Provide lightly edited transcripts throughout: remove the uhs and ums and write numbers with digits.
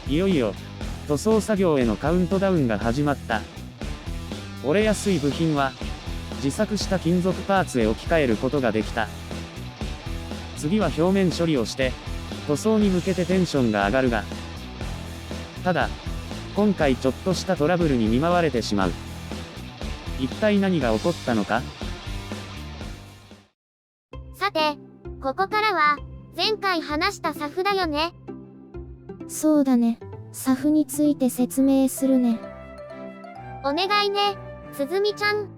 いよいよ、塗装作業へのカウントダウンが始まった。折れやすい部品は、自作した金属パーツへ置き換えることができた。次は表面処理をして、塗装に向けてテンションが上がるが、ただ、今回ちょっとしたトラブルに見舞われてしまう。一体何が起こったのか？さて、ここからは、前回話したSAFだよね。そうだね。SAFについて説明するね。お願いね、すずみちゃん。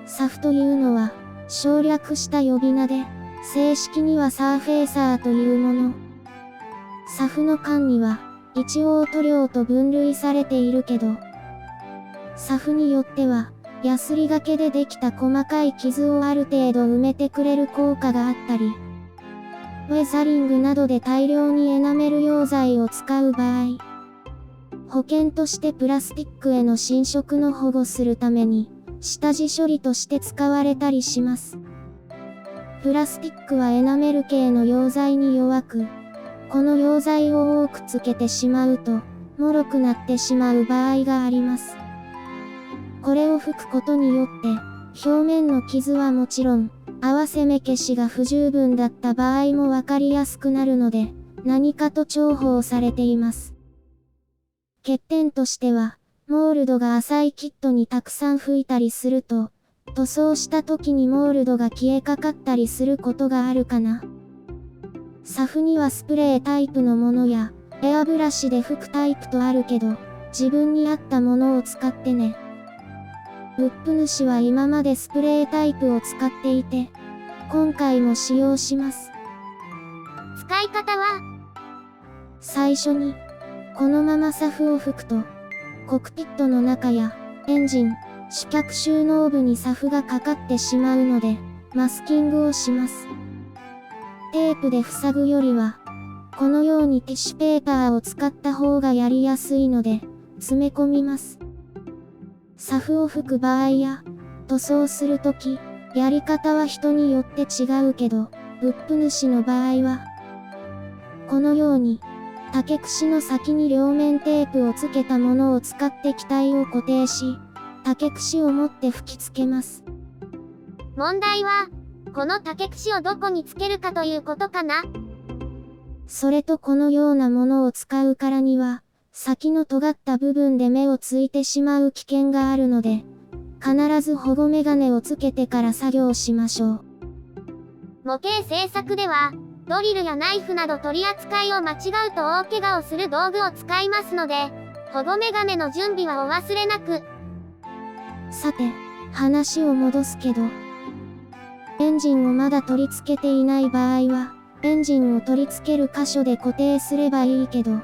SAFというのは、省略した呼び名で、正式にはサーフェーサーというもの。SAFの間には、一応塗料と分類されているけど、SAFによっては、ヤスリがけでできた細かい傷をある程度埋めてくれる効果があったり、ウェザリングなどで大量にエナメル溶剤を使う場合、保険としてプラスチックへの侵食の保護するために、下地処理として使われたりします。プラスチックはエナメル系の溶剤に弱く、この溶剤を多くつけてしまうと、脆くなってしまう場合があります。これを拭くことによって、表面の傷はもちろん、合わせ目消しが不十分だった場合もわかりやすくなるので、何かと重宝されています。欠点としては、モールドが浅いキットにたくさん拭いたりすると、塗装した時にモールドが消えかかったりすることがあるかな。SAFにはスプレータイプのものや、エアブラシで拭くタイプとあるけど、自分に合ったものを使ってね。ウップ主は今までスプレータイプを使っていて、今回も使用します。使い方は？最初に、このままSAFを拭くと、コクピットの中や、エンジン、主脚収納部にSAFがかかってしまうので、マスキングをします。テープで塞ぐよりは、このようにティッシュペーパーを使った方がやりやすいので、詰め込みます。SAFを拭く場合や、塗装するとき、やり方は人によって違うけど、ウップ主の場合は、このように、竹串の先に両面テープをつけたものを使って気体を固定し、竹串を持って吹きつけます。問題は、この竹串をどこにつけるかということかな？それとこのようなものを使うからには、先の尖った部分で目をついてしまう危険があるので、必ず保護メガネをつけてから作業しましょう。模型製作では、ドリルやナイフなど取り扱いを間違うと大怪我をする道具を使いますので、保護メガネの準備はお忘れなく。さて、話を戻すけど、エンジンをまだ取り付けていない場合は、エンジンを取り付ける箇所で固定すればいいけど、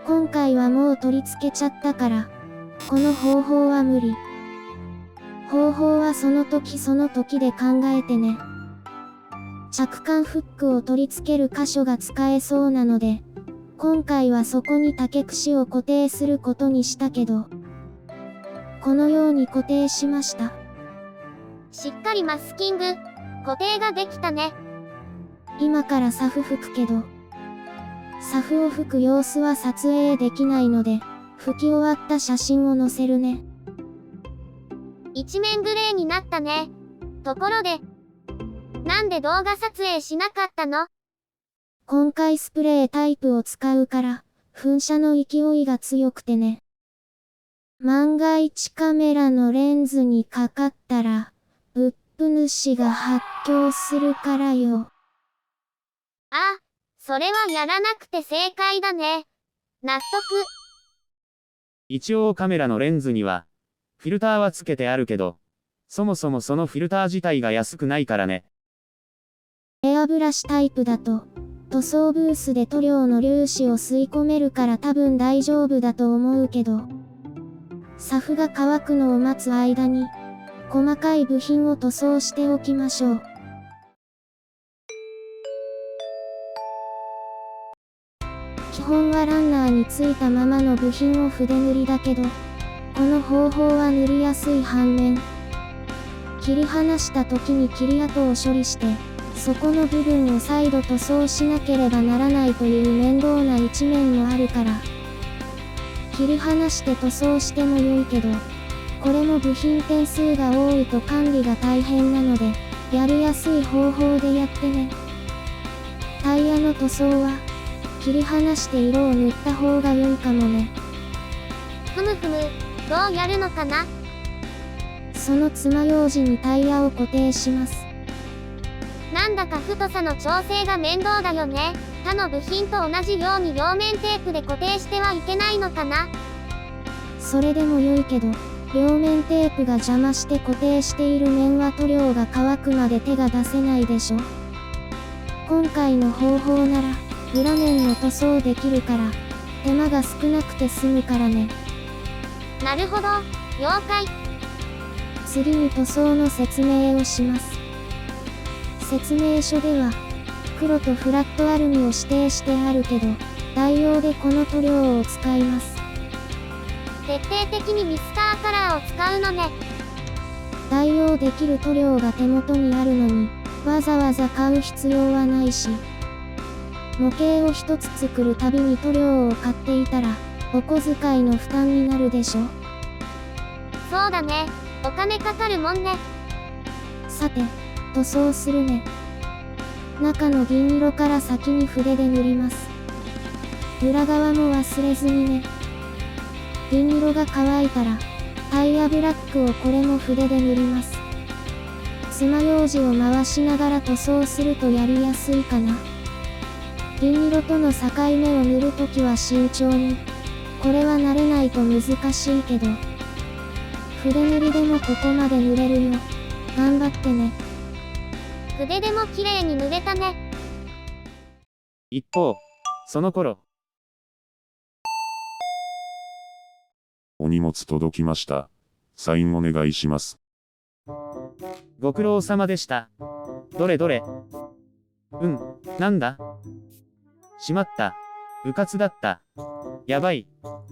今回はもう取り付けちゃったから、この方法は無理。方法はその時その時で考えてね。着艦フックを取り付ける箇所が使えそうなので、今回はそこに竹串を固定することにしたけど、このように固定しました。しっかりマスキング、固定ができたね。今からSAF吹くけど、SAFを吹く様子は撮影できないので、吹き終わった写真を載せるね。一面グレーになったね。ところで、なんで動画撮影しなかったの？今回スプレータイプを使うから、噴射の勢いが強くてね。万が一カメラのレンズにかかったら、ウップ主が発狂するからよ。あ、それはやらなくて正解だね。納得。一応カメラのレンズには、フィルターはつけてあるけど、そもそもそのフィルター自体が安くないからね。エアブラシタイプだと、塗装ブースで塗料の粒子を吸い込めるから多分大丈夫だと思うけど、SAFが乾くのを待つ間に、細かい部品を塗装しておきましょう。基本はランナーについたままの部品を筆塗りだけど、この方法は塗りやすい反面、切り離した時に切り跡を処理して、そこの部分を再度塗装しなければならないという面倒な一面もあるから、切り離して塗装しても良いけど、これも部品点数が多いと管理が大変なので、やりやすい方法でやってね。タイヤの塗装は、切り離して色を塗った方が良いかもね。ふむふむ、どうやるのかな？その爪楊枝にタイヤを固定します。なんだか太さの調整が面倒だよね。他の部品と同じように両面テープで固定してはいけないのかな？それでも良いけど、両面テープが邪魔して固定している面は塗料が乾くまで手が出せないでしょ。今回の方法なら、裏面も塗装できるから、手間が少なくて済むからね。なるほど、了解。次に塗装の説明をします。説明書では、黒とフラットアルミを指定してあるけど、代用でこの塗料を使います。徹底的にミスターカラーを使うのね。代用できる塗料が手元にあるのに、わざわざ買う必要はないし、模型を一つ作るたびに塗料を買っていたら、お小遣いの負担になるでしょ。そうだね、お金かかるもんね。さて、塗装するね。中の銀色から先に筆で塗ります。裏側も忘れずにね。銀色が乾いたら、タイヤブラックをこれも筆で塗ります。爪楊枝を回しながら塗装するとやりやすいかな。銀色との境目を塗るときは慎重に。これは慣れないと難しいけど、筆塗りでもここまで塗れるよ。頑張ってね。筆でも綺麗に塗れたね。一方、その頃、お荷物届きました。サインお願いします。ご苦労様でした。どれどれ。なんだ？しまった。うかつだった。やばい。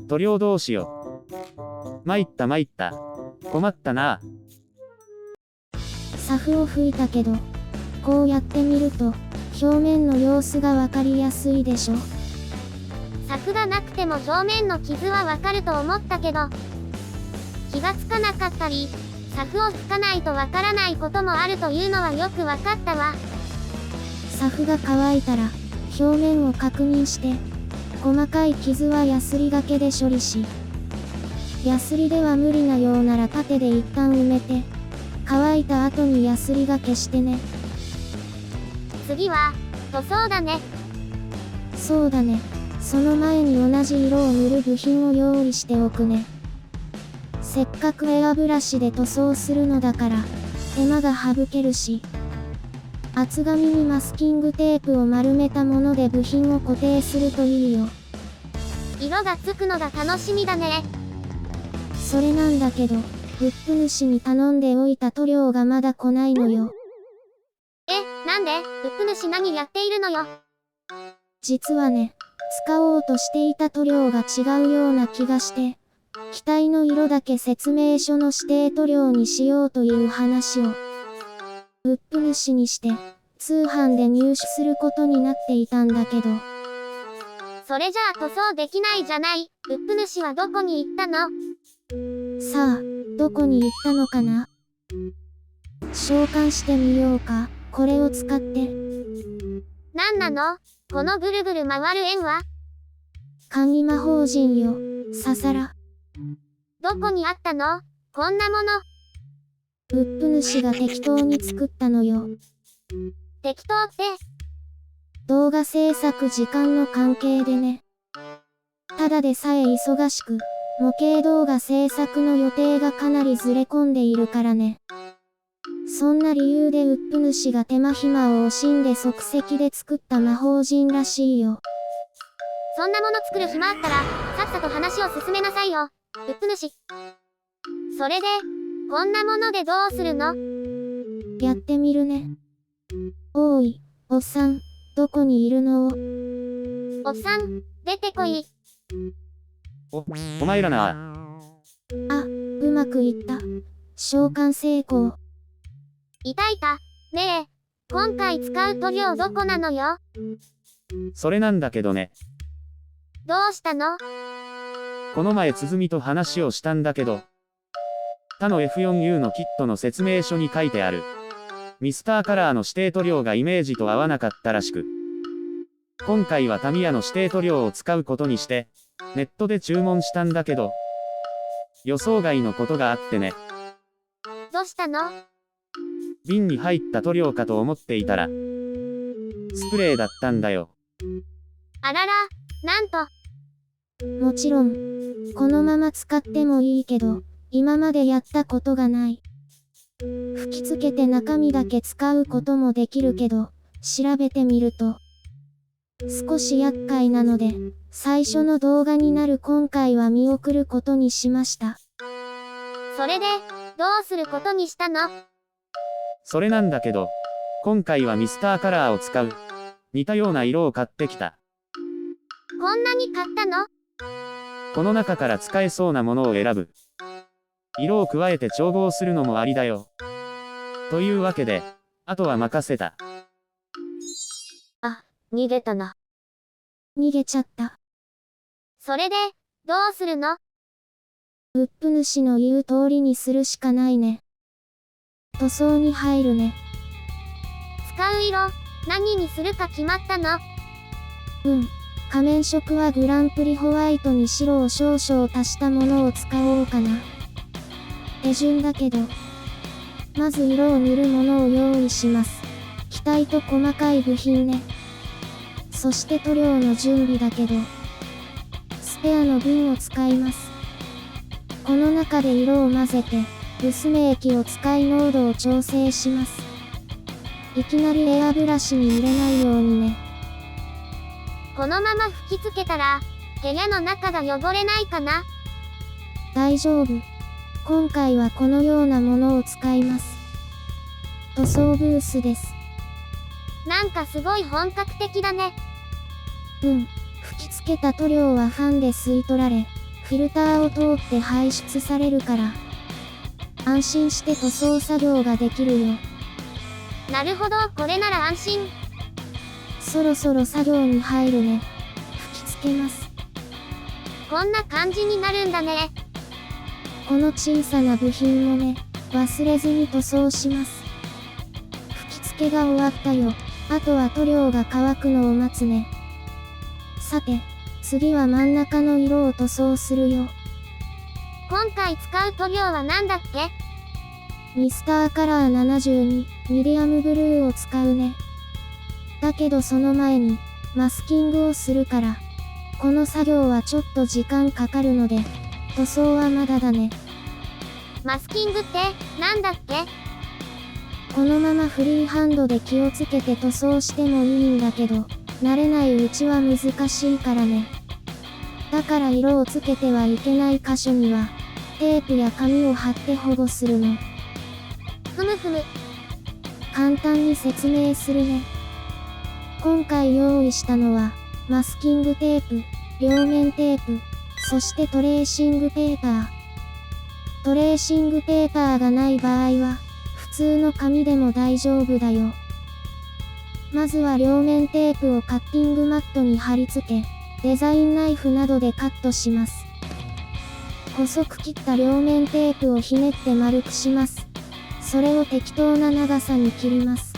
塗料どうしよう。参った参った。困ったな。サフを吹いたけど、こうやってみると、表面の様子がわかりやすいでしょ。柵がなくても表面の傷はわかると思ったけど、気がつかなかったり、柵を吹かないとわからないこともあるというのはよくわかったわ。サフが乾いたら、表面を確認して、細かい傷はヤスリがけで処理し、ヤスリでは無理なようなら縦で一旦埋めて、乾いた後にヤスリがけしてね。次は、塗装だね。そうだね。その前に同じ色を塗る部品を用意しておくね。せっかくエアブラシで塗装するのだから、手間が省けるし、厚紙にマスキングテープを丸めたもので部品を固定するといいよ。色がつくのが楽しみだね。それなんだけど、ウップ主に頼んでおいた塗料がまだ来ないのよ。なんで？ウップ主何やっているのよ。実はね、使おうとしていた塗料が違うような気がして、機体の色だけ説明書の指定塗料にしようという話を、ウップ主にして、通販で入手することになっていたんだけど。それじゃあ塗装できないじゃない。ウップ主はどこに行ったの？さあ、どこに行ったのかな？召喚してみようか。これを使って。なんなの？このぐるぐる回る円は？簡易魔法陣よ、ササラ。どこにあったの？こんなもの。ウップ主が適当に作ったのよ。適当って？動画制作時間の関係でね。ただでさえ忙しく、模型動画制作の予定がかなりずれ込んでいるからね。そんな理由でウップ主が手間暇を惜しんで即席で作った魔法陣らしいよ。そんなもの作る暇あったら、さっさと話を進めなさいよ、ウップ主。それで、こんなものでどうするの？やってみるね。おーい、おっさん、どこにいるの？おっさん、出てこい。お前らな。あ、うまくいった。召喚成功。いたいた。ねえ、今回使う塗料どこなのよ。それなんだけどね。どうしたの？この前つづみと話をしたんだけど、他の F4U のキットの説明書に書いてあるミスターカラーの指定塗料がイメージと合わなかったらしく、今回はタミヤの指定塗料を使うことにして、ネットで注文したんだけど、予想外のことがあってね。どうしたの？瓶に入った塗料かと思っていたら、スプレーだったんだよ。あらら、なんと。もちろん、このまま使ってもいいけど、今までやったことがない。吹きつけて中身だけ使うこともできるけど、調べてみると、少し厄介なので、最初の動画になる今回は見送ることにしました。それで、どうすることにしたの？それなんだけど、今回はミスターカラーを使う。似たような色を買ってきた。こんなに買ったの？この中から使えそうなものを選ぶ。色を加えて調合するのもありだよ。というわけで、あとは任せた。逃げたな。逃げちゃった。それで、どうするの？ウップ主の言う通りにするしかないね。塗装に入るね。使う色、何にするか決まったの？仮面色はグランプリホワイトに白を少々足したものを使おうかな。手順だけど、まず色を塗るものを用意します。気体と細かい部品ね。そして塗料の準備だけど、スペアの瓶を使います。この中で色を混ぜて、薄め液を使い濃度を調整します。いきなりエアブラシに入れないようにね。このまま吹きつけたら、部屋の中が汚れないかな？大丈夫。今回はこのようなものを使います。塗装ブースです。なんかすごい本格的だね。吹きつけた塗料はファンで吸い取られ、フィルターを通って排出されるから、安心して塗装作業ができるよ。なるほど、これなら安心。そろそろ作業に入るね。吹きつけます。こんな感じになるんだね。この小さな部品もね、忘れずに塗装します。吹き付けが終わったよ。あとは塗料が乾くのを待つね。さて、次は真ん中の色を塗装するよ。今回使う塗料は何だっけ？ミスターカラー72、ミディアムブルーを使うね。だけどその前に、マスキングをするから、この作業はちょっと時間かかるので、塗装はまだだね。マスキングってなんだっけ？このままフリーハンドで気をつけて塗装してもいいんだけど、慣れないうちは難しいからね。だから色をつけてはいけない箇所には、テープや紙を貼って保護するの。ふむふむ。簡単に説明するね。今回用意したのは、マスキングテープ、両面テープ、そしてトレーシングペーパー。トレーシングペーパーがない場合は、普通の紙でも大丈夫だよ。まずは両面テープをカッティングマットに貼り付け、デザインナイフなどでカットします。細く切った両面テープをひねって丸くします。それを適当な長さに切ります。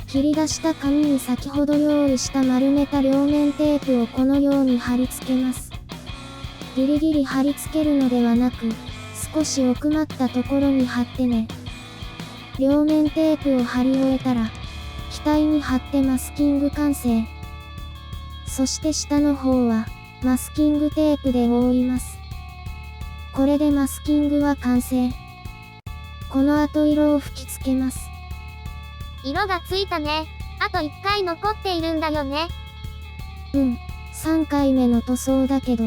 切り出した紙に先ほど用意した丸めた両面テープをこのように貼り付けます。ギリギリ貼り付けるのではなく、少し奥まったところに貼ってね。両面テープを貼り終えたら、機体に貼ってマスキング完成。そして下の方は、マスキングテープで覆います。これでマスキングは完成。この後色を吹き付けます。色がついたね。あと1回残っているんだよね。3回目の塗装だけど、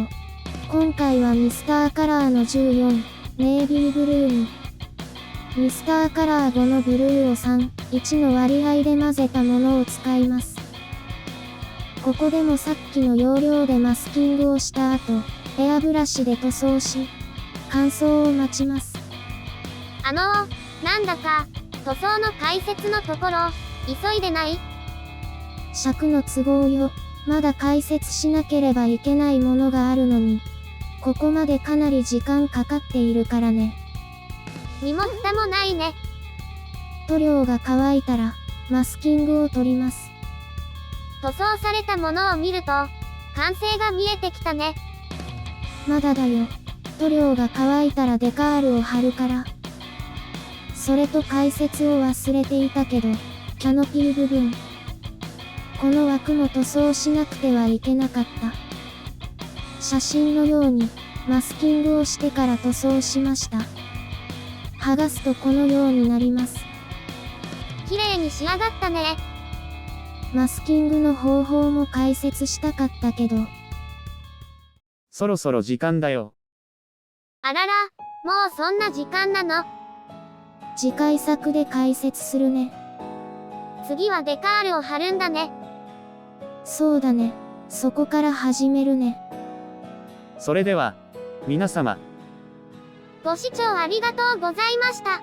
今回はミスターカラーの14、ネイビーブルーに、ミスターカラー5のブルーを3、1の割合で混ぜたものを使います。ここでもさっきの要領でマスキングをした後、エアブラシで塗装し、乾燥を待ちます。なんだか、塗装の解説のところ、急いでない？尺の都合よ。まだ解説しなければいけないものがあるのに。ここまでかなり時間かかっているからね。身も蓋もないね。塗料が乾いたら、マスキングを取ります。塗装されたものを見ると、完成が見えてきたね。まだだよ。塗料が乾いたらデカールを貼るから。それと解説を忘れていたけど、キャノピー部分。この枠も塗装しなくてはいけなかった。写真のように、マスキングをしてから塗装しました。剥がすとこのようになります。綺麗に仕上がったね。マスキングの方法も解説したかったけど。そろそろ時間だよ。あらら、もうそんな時間なの？次回作で解説するね。次はデカールを貼るんだね。そうだね。そこから始めるね。それでは、皆様。ご視聴ありがとうございました。